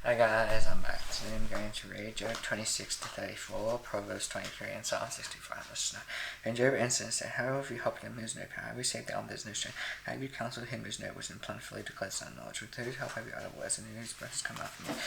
Hi guys, I'm back. Today I'm going to read Job 26 to 34, Proverbs 23, and Psalm 65. Listen up. And Job answered and said, how have you helped him who has no power? Have you saved the arm that has no strength? Have you counseled him who has no wisdom, plentifully declared some knowledge? With whose help have you uttered words, and whose breath has come out from you?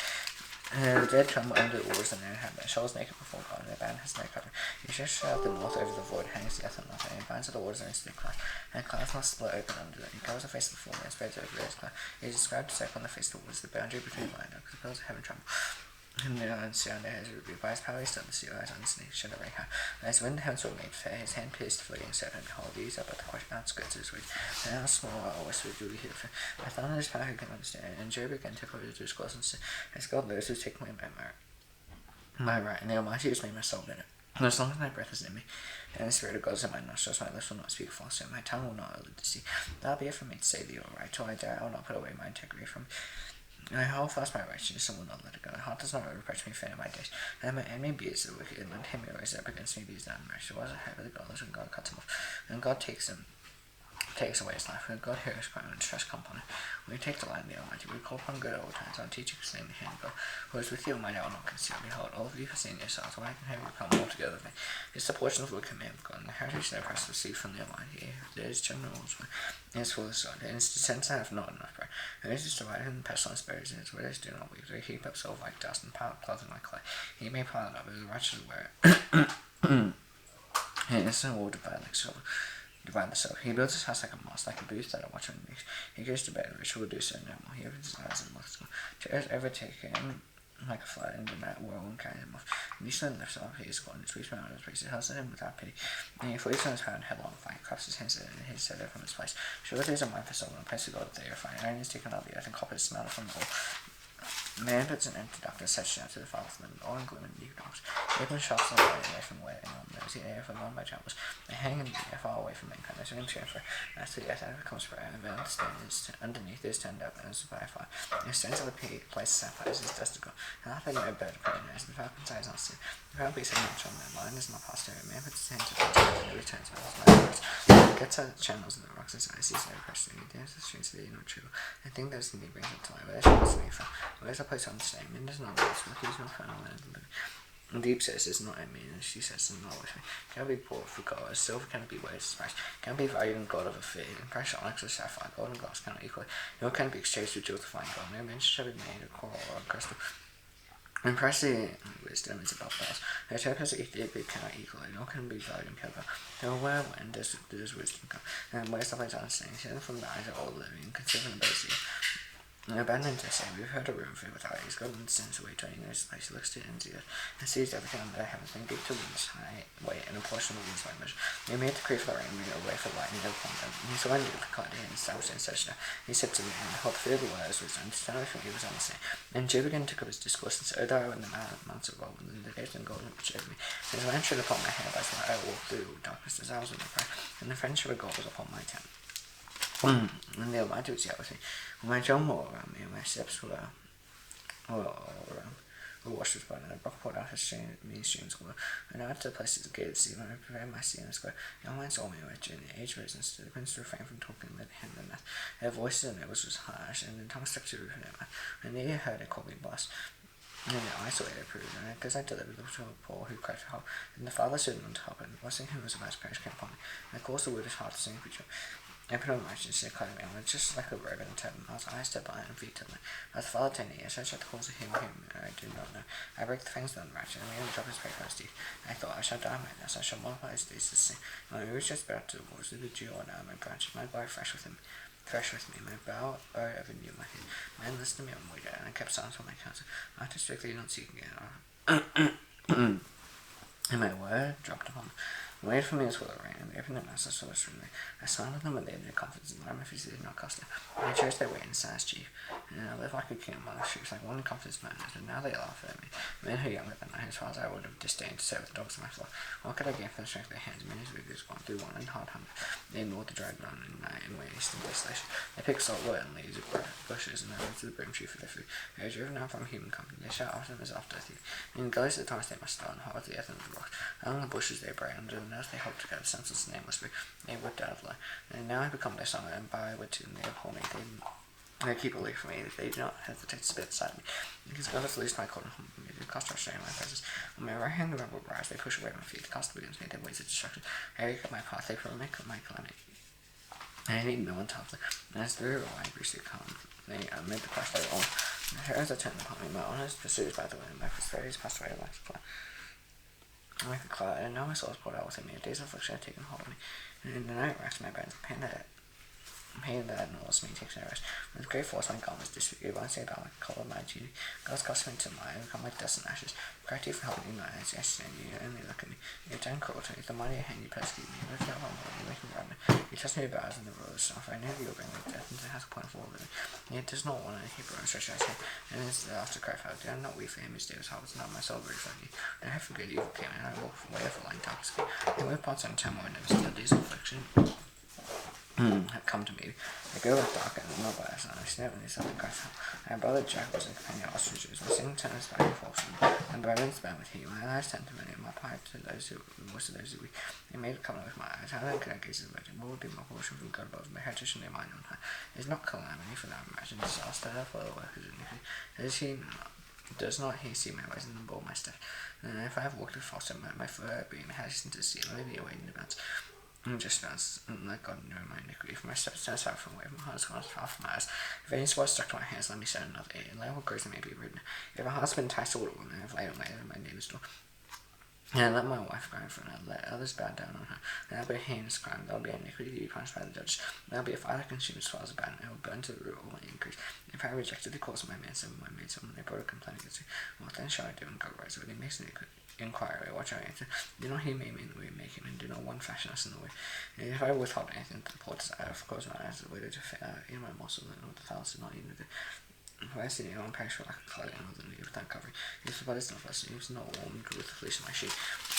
The dead tremble under the oars, and their inhabitants. Shoals naked before God, and their band has no covering. He stretches out the north over the void, hangs the earth on nothing, and binds of the waters are instantly clouds, and clouds must split open under them. He covers the face of the floor, and spreads over his cloud. He is described to sack on the face of the waters, the boundary between the land, because the pillars of heaven tremble. And the islands surround their heads reviewed by his power, he stood the sea lies underneath, shut very high. And his wind the heavens were made fair, his hand pierced the floating set, and behold, these are but the outskirts of his reach. And how small are westward do we hear from. I found his power who can understand, and Job again took over his discourse and said, as God knows who take away my right, and the Almighty has made my soul better. And as long as my breath is in me, and the Spirit of God is in my nostrils, my lips will not speak false, and my tongue will not utter deceit. Thou be it for me to say thee all right, till I die, I will not put away my integrity from me. I hold fast my righteousness, and will not let it go. My heart does not reproach me fair in my days. And my enemy beats the wicked, and let him who rises up against me be his unrighteous. Was a head of the godless, and God cuts him off, and God takes away his life. When God hears crime and stress come upon it, when we take the light in the Almighty, we call upon good at all times. Our teacher is named the hand of God, who is with you, Almighty, I will not conceal. Behold, all of you have seen yourselves, when I can have you come all together with me. It's the portion of the command of God, and the heritage that oppressed received from the Almighty. There is generals, it is for the son, and its descendants have not enough bread. And it is divided in pestilence berries, and its widows do not weep. They heap up silver like dust, and pile up clothing like clay. He may pile it up, but the righteous will wear it. And innocent will divide like silver. Divide the self. He builds his house like a mosque, like a booth that a watchman makes. He goes to bed, rich will do so no more. He opens his eyes and looks. Terrors overtake him like a flood, and the night whirlwind carries him off. And he suddenly lifts off, he is gone, and sweeps him out of his place. He hurls at him without pity. And he flees from his power in headlong flight, claps his hands and his head from his place. Surely there is a mind for someone, a place of God that they are fine. Iron is taken out of the earth, and copper is smelted from the ore. Man puts an end to darkness, sets down to the father's limit, all in gloom and deep darkness. He opens shops and light away from where anyone knows. The air for none by travels. They hang in the air far away from mankind. There's room for as to the earth out of it comes prayer, and underneath is turned up as by fire. And it stands at the place of sapphires, is dust of God. And after no bird of prey knows, the falcon's eyes not seen. The proud beast has not shown their mind is not passed over. Man puts his hand to the earth, and it returns with his light. He gets out the channels of the rocks, his eyes sees no question. He dares the streets of the not true. I think those can be brings up to life, but there's no from. Where's a place on the same? It does not know it's he's not found on the living. And Deep says it's not in me, and she says it's not with me. Can be poor for God, as silver cannot be weighed as price. Can be valued in God of a fear, and precious onyx or sapphire, gold and glass cannot equal it. Nor can be exchanged with jewels to find God. No mention shall be made of coral or crystal. And precious wisdom is above us. Her topaz Ethiopia cannot equal it, nor can be valued in pure gold. Now where when does wisdom come? And where's the place understanding? Hidden from the eyes of all living, and considering the base and abandoned to say, we've heard a room filled with eyes. God sends away to any place, place, looks to ends the earth, and sees everything under the heavens, and give to winds high way, and a portion of the winds by measure. He made the decree for the rain, made a way for lightning upon them. And he saw a new cloud and established in such now. He said to me, and behold, the fear of the word was understanding from he was understanding. And Job again took up his discourse, and said, though I were in the mountains of gold, and the gates and golden which over me. And as a man should upon my head, by I walked through darkness, as I was in the pride, and the friendship of God was upon my tent. And the Almighty was yet with me. When my John were around me, and my steps were washed with blood, and a brook poured out many streams of water. And I went to the places of the gate of the sea, when I prepared my seat in the square. The young man saw me rich, and the age rose and stood. The prince refrained from talking, led him the mouth. Their voices and neighbours was harsh, and the tongue stuck to the roof of their mouth. And the ear heard it called me blessed. And the eyes saw it approved, and because I delivered them to a poor who cried for help. And the father stood on top, and blessing him was about to perish came upon me. And I caused the wood of heart to sing for joy. I put on my shoes and clad me, and was just like a robe and a turban. I was eyes to blind and feet to blind. As the father 10 years, I shut the cause of him whom I do not know. I break the fangs of the unrighteous, and made him drop his prey for his teeth. I thought, I shall die my nest, I shall multiply his days to sing. And my roots just spread to the walls, with the dew on my branches, my glory fresh with me, my bow ever knew my head. Man listened to me on my way down, and I kept silence on my counsel. I to strictly not seeking it. And my word dropped upon me. Waited for me as well it rain, and they opened their mouths and saw us from me. I smiled at them when they had no confidence in my feet did not cost them. And they chose their way in size chief. And I lived like a king among the streets, like one in confidence manners, and now they laugh at me. Men who are younger than I, as far as I would have disdained to say with the dogs of my flock. What could I gain from the strength of their hands? Many weavers gone through one and hard hunger. They ignored the dry ground and night and waste and desolation. They picked salt wood and leaves of bushes, and they went to the brim tree for their food. They are driven out from human company. They shout after them as after a thief. In the gullies of the times they must start, and hard with the earth and the rocks. Along the bushes they bray, under the earth they hold together. Senseless nameless, they whipped out of life. And now I become their song, and by wit to them they abhor me. They keep away from me. They do not hesitate to spit aside me. Because God has loosed my cord and the cost of restraining my presence. On my right hand, the rebel rise. They push away my feet. The cost begins me. Their ways of destruction. I wake up my path. They prevent my calamity. And I need no one to help them. And as the river I briefly come, they made the crash their own. The terrors that turned upon me. My honor is pursued by the wind. My prosperity is passed away like a cloud. Like a cloud, and now my soul is poured out within me. A day's affliction have taken hold of me. And in the night rest my bones. Pain that knows me takes no rest. With great force my garments disfigured. Once I bow like a coal of my duty. God's cost me to mine, become like dust and ashes. Cry to you for helping me, my eyes, yes, and you only look at me. You have done cruel to me, the mighty hand you persecute me. Lift up on me, you make me rabbit. You test me about in the road of stuff. I know you will bring me death into the house of point of all living. Yet does not want to keep her stretch out his hand. And as the after cry out, I am not weak for him, his day was hard, it's not my soul very friendly. And I have forget you came, and I walk from way for lying dark skin. And with parts on time, I never still days of affliction. Have come to me. I go like dark and not by us, and I snap and they something cries out. My brother Jack was a companion of ostriches. My singing turns back and forth, and by winds bound with heat. My eyes tend to many, my pipe to those who most of those who weak. They made a covenant with my eyes. How then can I gaze at the virgin? What would be my portion from God above? My heritage and their mind on high. It is not calamity for that imagined disaster, therefore the workers of iniquity. Does not he see my ways and bold my step? And if I have walked with false, my fur being hastened to see, let me away in advance. Just as let God know my iniquity, for my steps turn south from away, my heart is gone far from my eyes. If any spot stuck to my hands, let me send another aid, and let what grows may be ridden. If a heart's been enticed to water woman, I have laid on my neighbour's door. And let my wife cry for her, let others bow down on her. And there'll be a heinous crime, there'll be iniquity to be punished by the judge. There'll be a fire that consumes swells abandoned, it will burn to the root, all increase. If I rejected the cause of my maidservant, they brought a complaint against me. What then shall I do? And God rise when he makes an inquiry, what shall I answer? Do not he make me in the way, make him, and do not one fashion us in the way. And if I withhold anything to the poor desire, of course my eyes are the way to fail in my morsel, and all the thoughts are not even the if I see anyone perish for lack of clothing or the need without covering, if the body is not blessed, he is not warmed with the fleece of my sheep.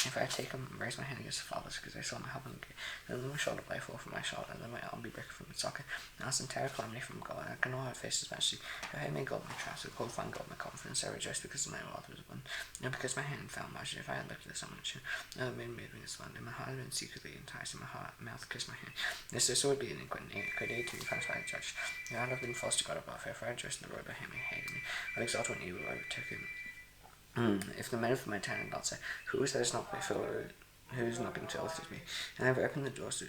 If I take him and raise my hand against the fathers, because I saw my help in the gate, then let my shoulder blade fall from my shoulder, and then my arm be broken from its socket. Now it's entire calamity from God, I cannot have faced his majesty. If I made God my trust, I called find God my confidence, I rejoice because my wealth was abundant, and because my hand found margin. If I had looked at someone true, no man made me this one, and my heart had been secretly enticed, and my mouth kissed my hand. This would be an iniquity to be punished by the judge. If I had been false to God above, if I had dressed in the robe of him, he hated me. I exalt when evil overtook him. If the men of my town had not said, who is not been filled with me? And I have opened the doors to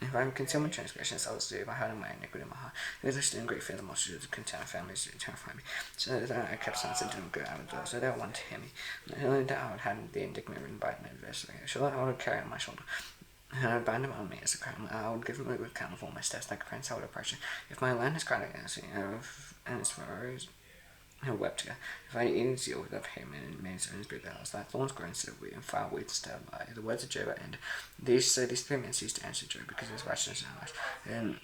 if I am concealed my transgressions, I will do. If I hide my iniquity in my heart, there is still in great fear the multitude of contempt families to terrify me. So that I kept silence and did not go out of the door, so that one to hear me. And only that I would have the indictment written by my adversary. So that I would carry on my shoulder. And I would bind him on me as a crown. I would give him a good account of all my steps, like a prince I would approach him. If my land has cried against me, and its furrows I wept together. If I eat and zeal without him and made his own spirit that was like thorns grow instead of wheat and foul weeds instead of by. The words of Job are ended. These three men ceased to answer Job because of his righteousness and life. And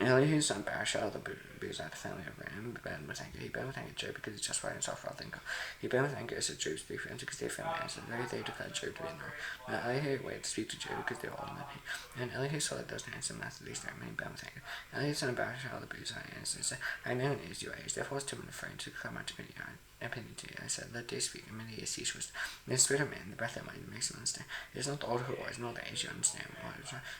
Elihu's son Barashah, the boozer of the family of Ram, burned with anger. He burned with anger Job because he's just right and soft rather than God. He burned with anger as Job's three friends because they found answer. They declared Job to be in the wrong. Now Elihu waited to speak to Job because they were all in the pain. And Elihu saw that those answer him after these three men, he burned with anger. Elihu son of Barashah, the boozer, answered and said, I know it is your age, therefore I was too afraid to come out to me. Opinion to you. I said, let day speak, and many years cease wisdom. The spirit of man, the breath of mind makes him understand. It is not the old who wise, nor the age you understand.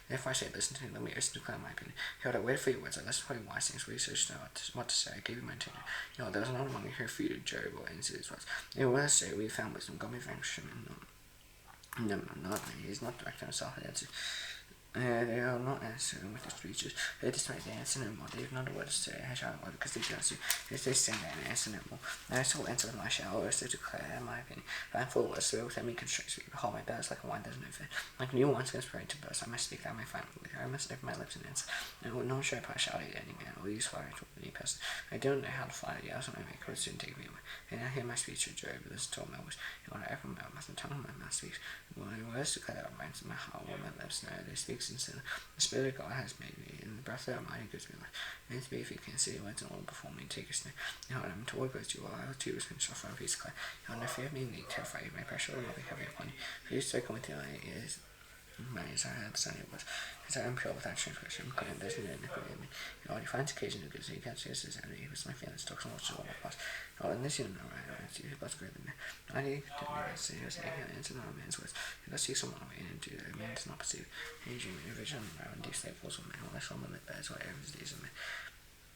Therefore I say, listen to him, let me listen to declare my opinion. Behold, I waited for your words, I listened for your wise things, researched to know what to say, I gave you my opinion. There was not among you who refuted Job or answered his words. They were to say, we found wisdom, God may vanquish him, and no, not me, he is not directing himself at answer. They are not answering with their speeches. They dismay, they answer no more. They have not a word to say. I shall not because they do not see. If they sing, they answer no more. I shall answer with my shall, or so declare my opinion. If I am full of words, so with me constraints me. Behold, my bells like a wine does no fear. Like new wine goes praying to burst. I must speak, I may find it. I must lift my lips and answer. I will not show partiality to any man, or use fire to any person. I don't know how to fly the hours when I make would soon take me away. And I hear my speech to Job, but this told my voice. And when I open my mouth and tongue, my mouth speaks. When my words declare out minds in my heart, when my lips know they speak sincerely. The Spirit of God has made me, and the breath of Almighty gives me life. And to be if you can see words and all before me, take a snare. Behold, I am toward both you, I too was going to suffer a peace clear. Behold, no fear of me, need terrify you, my pressure will not be heavy upon you. For you spoken with your ears, my ears I heard the sound of your words. Because I am pure without transgression, and there's no iniquity in me. He finds occasion to good, so he can't see us as enemy. He was my feelings, talks and watches all my past. In this you know, right, I see who God's greater than me. I need to know that he was making an answer to no man's words. If I see someone away and do that, man does not perceive. He dream in a vision, and deep sleep falls on me. All I saw my lip bears, whatever his days of me.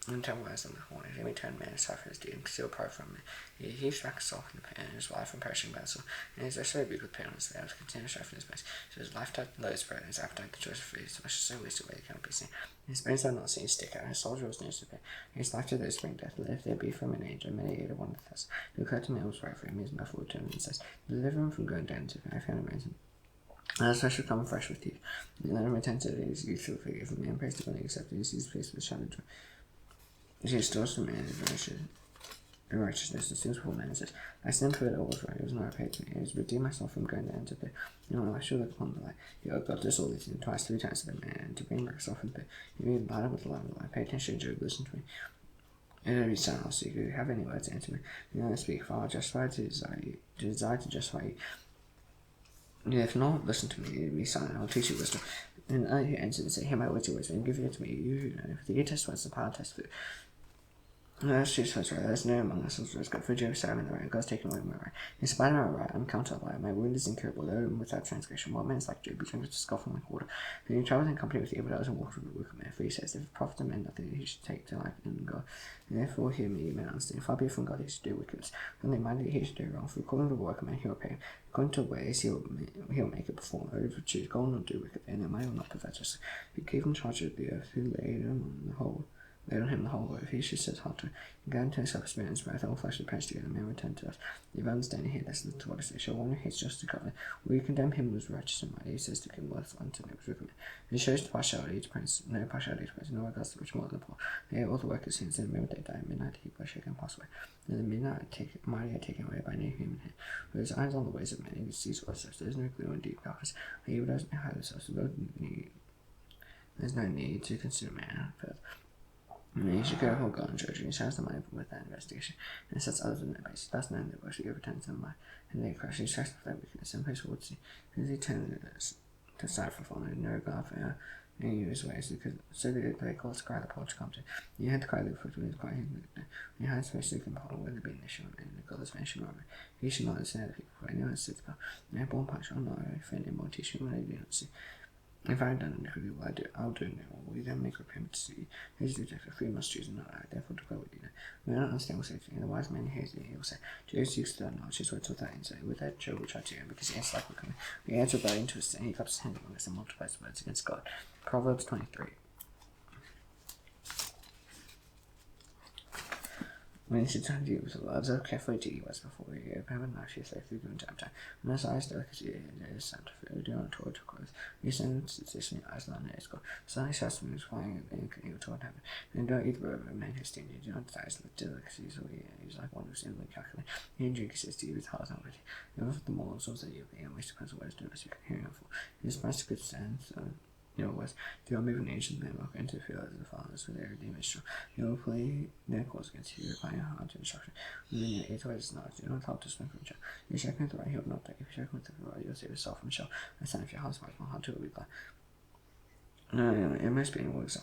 and tell wise on the horn. If any turn man aside from his deed and conceal apart from me, he struck himself in the pan, and his wife from perishing vessel, and his so big with pain on his layers, continuous strife in his face. So his life touched low his bread, and his appetite the choice of food, so much so wasted away it cannot be seen. His bones are not seen stick out, his soldier was nearest to pay. His life to those bring death, let if there be from an angel, many aid of one of us. The occurred to me was right for him, his mouth will return and says, deliver him from going down to I found a reason. As I shall come fresh with you. And let him return to his youthful figure for me, and praise to God, except he sees place with shadow joy. He restores to man in righteousness, and seems for man, and says, I stand for it all was right, it was not repaid to me, it was redeemed myself from going down to pit. I should look upon the light. You God this all these twice, 3 times to the man, and to bring myself in pit. You made battle with the light of the light. Pay attention, Job, listen to me. And every son I'll seek you. Have any words to answer me? I speak, for I'll justify to desire to justify you. If not, listen to me, be silent, I'll teach you wisdom. And I answered and said, hear my words, your wisdom, and give it to me. You know, the ear test was the power test food. That's just what's right. There's no among us who's good for Job, Sarah, and the right. God's taken away my right. In spite of my right, I'm counted by. My wound is incurable, though without transgression. What man is like Job, he drinks to scoffing like water. And he travels in company with evil doers and walks with the wicked man. For he says, if it profits a man nothing, he should take to life in God. And therefore hear me, you may understand. Far be it from God, he should do wickedness. Only minded he should do wrong. For calling the worker man, he will pay him. According to ways, he'll make it perform. Over choose gold and do wicked, and the man will not pervert justice. He gave him charge of the earth, who laid on him the whole earth. He should set heart to God into himself, spirit and breath, all flesh will perish together, may return to us. If understanding here, listen to what I say. Shall one who hates just to cover? Will you condemn him who is righteous and mighty? He says to him worth one to make was recommend. He shows partiality to prince, no partiality to prince, no regards to rich more than the poor. They all the workers sins, and remember they die at midnight, he by shaken and pass away. And the midnight mighty are taken away by no human hand. With his eyes on the ways of men, he sees what such. There is no gloom in deep darkness. He doesn't hide himself, there's no need to consider man further. He should go before God and judge, and he shines the money with that investigation, and sets others in their place. Thus knowing that worship overturns them by, and they crush his trust with their wickedness, and place towards thee. As he turned to side for falling, no regard for her, and he knew his ways, so that they called to cry the poor to come to. You had to cry the foot when he was crying, and he had space to compel whether be nation, and the God's mention of it. He should not listen to the people, for anyone who sits about, and I born punch on not offend him or teach him when they do not see. If I have done iniquity, well, I'll do no more. Will you then make repayment to see? His duty for free must choose and not I, therefore declare with you. May I not understand what says to me, and the wise man hears me, he will say, Job seeks to acknowledge his words without insight. With that, Job will try to hear, because he answers like becoming. He answers without interest, and he claps his hand among us and multiplies words against God. Proverbs 23. When he sits on you with the loves, carefully to you as before you open and now she is safely given time. When his eyes delicacy and it is sent for do not toward to close. You send sensation your eyes not is go. Suddenly shouts from his flying and you toward heaven. And don't eat the bread of a man who esteemed you. Do not desire the delicacies of he's like one who simply calculate. He and drink says to you with heart not ready. Never for the morals of that you be and waste depends on what is doing as you can hear him for. He is pressed to good stand, so was the unmoving ancient men walk into the field as the fathers with their redeemed strong. You will play their cause against you, by your heart to instruction. Within your 8 ways not, do not help to spend from each other. You shake with the right, he will not take. If you shake with the right, you will save yourself from shell. I stand if your house my heart to will be glad. No, it must be in words.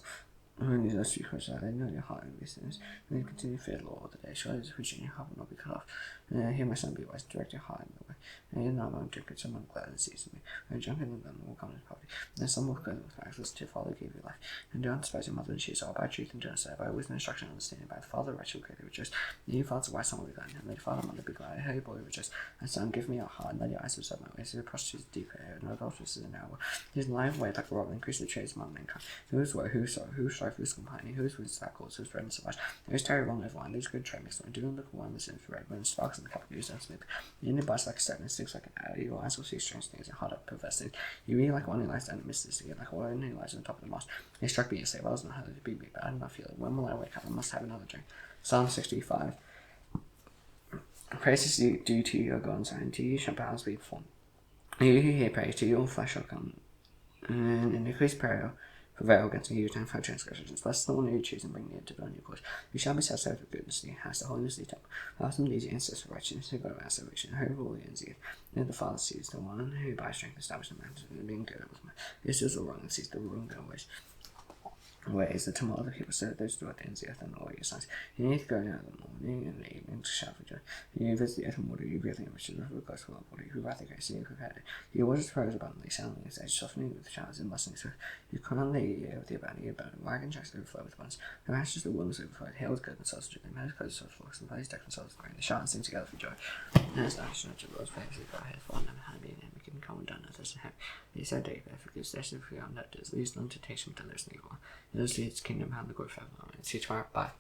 When these are three questions, I know your heart and be sinners. And you continue to fear the Lord all the day. Surely the preaching in your heart will not be cut off. And hear my son be wise, direct your heart in the way. And you're not among drinkers, among glad and sees me. When you're drunken and them will come to poverty. And some will go with facts, listen to your father gave you life. And do not despise your mother, and she is all by truth and genocide, by wisdom, instruction, and understanding, by the father, righteous, will greatly rejoice. And you father's wise son will be glad, and let your father and mother be glad. Hey boy, rejoice. And son, give me your heart, and let your eyes observe my ways. The prostitute is deep hair, and adulteress is an hour. His life way like a rob, increase the trades among mankind. Who's what, who's sorrow, who's strife, who's complaining, who's with backwards, who's red and so much. There's Terry wrong over wine, there's good trade mixed wine. Do not look at wine, listen for red, when it sparks in the cup of use and smooth. You need bites like a stone, and sticks like an arrow. Your eyes will see strange things and heart up perverse things. You read like one who lies down and misses again, like one who lies on top of the mast. He struck me and said, well, I was not having to be bad, I did not feel it. When will I wake up? I must have another drink. Psalm 65. Praise is due to your God, and to you shall powers be performed. You who hear praise, to you all flesh shall come, and increase prayer prevail against you and for transgressions. Blessed the one who chooses and bring near to burn your cause. You shall be satisfied with goodness, the house, the holiness of the temple. Awesome these ancestors for righteousness, who God of our salvation, who of all the ends of the earth. And the Father sees the one who by strength established the mountains, and being good with man. This is the wrong and sees the wrong ways. Where is the tomorrow of people so those do things the earth and all your signs. You need to go out in the morning and the evening to shout for joy. You visit the earth and water, you breathe in which is the gospel of water, you rather go see you prepared it. You waters prayers abundantly, sounding its edge, softening with showers and bustling through. You crown the air with the abandon, your bone, wagon tracks overflow with abundance. The rashes the wilderness overflowed, hails good and souls drink, the meadows close soft flocks, and valleys deck themselves with rain, the showers sing together for joy. And as nice and the Lord's praise that God hath fallen, and behind me, and we can come and done others in heaven. He said, David, forgives their sin for your own that does, leads none to temptation, but delivers from evil. And those leads kingdom, and the glory forever. Amen. See you tomorrow. Bye.